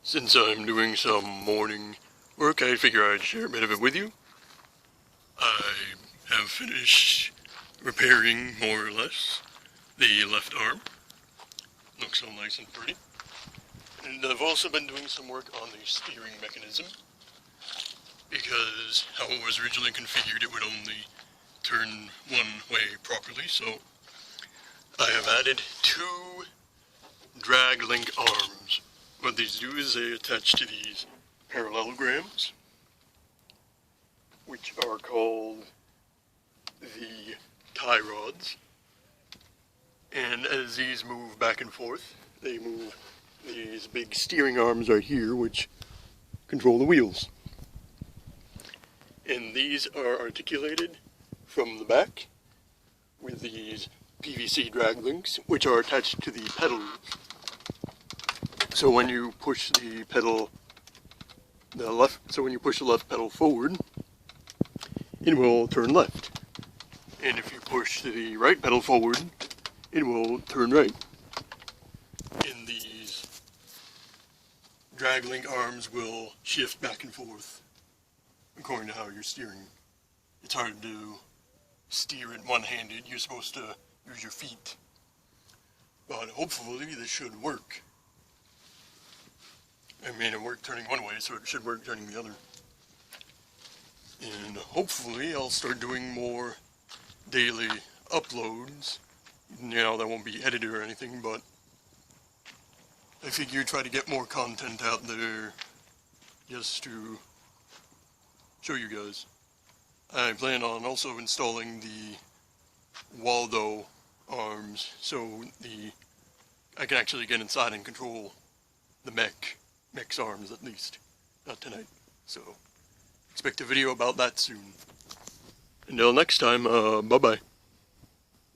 Since I'm doing some morning work, I figure I'd share a bit of it with you. I have finished repairing, more or less, the left arm. Looks all nice and pretty. And I've also been doing some work on the steering mechanism, because how it was originally configured, it would only turn one way properly, so I have added 2 drag link arms. What these do is they attach to these parallelograms, which are called the tie rods. And as these move back and forth, they move these big steering arms right here, which control the wheels. And these are articulated from the back with these PVC drag links, which are attached to the pedals. So when you push the left pedal forward, it will turn left. And if you push the right pedal forward, it will turn right. And these drag link arms will shift back and forth according to how you're steering. It's hard to steer it one-handed. You're supposed to use your feet. But hopefully this should work. I mean, it worked turning one way, so it should work turning the other. And hopefully I'll start doing more daily uploads. You know, that won't be edited or anything, but I figure try to get more content out there just to show you guys. I plan on also installing the Waldo arms, so I can actually get inside and control the mech's arms, at least. Not tonight. So expect a video about that soon. Until next time, bye-bye.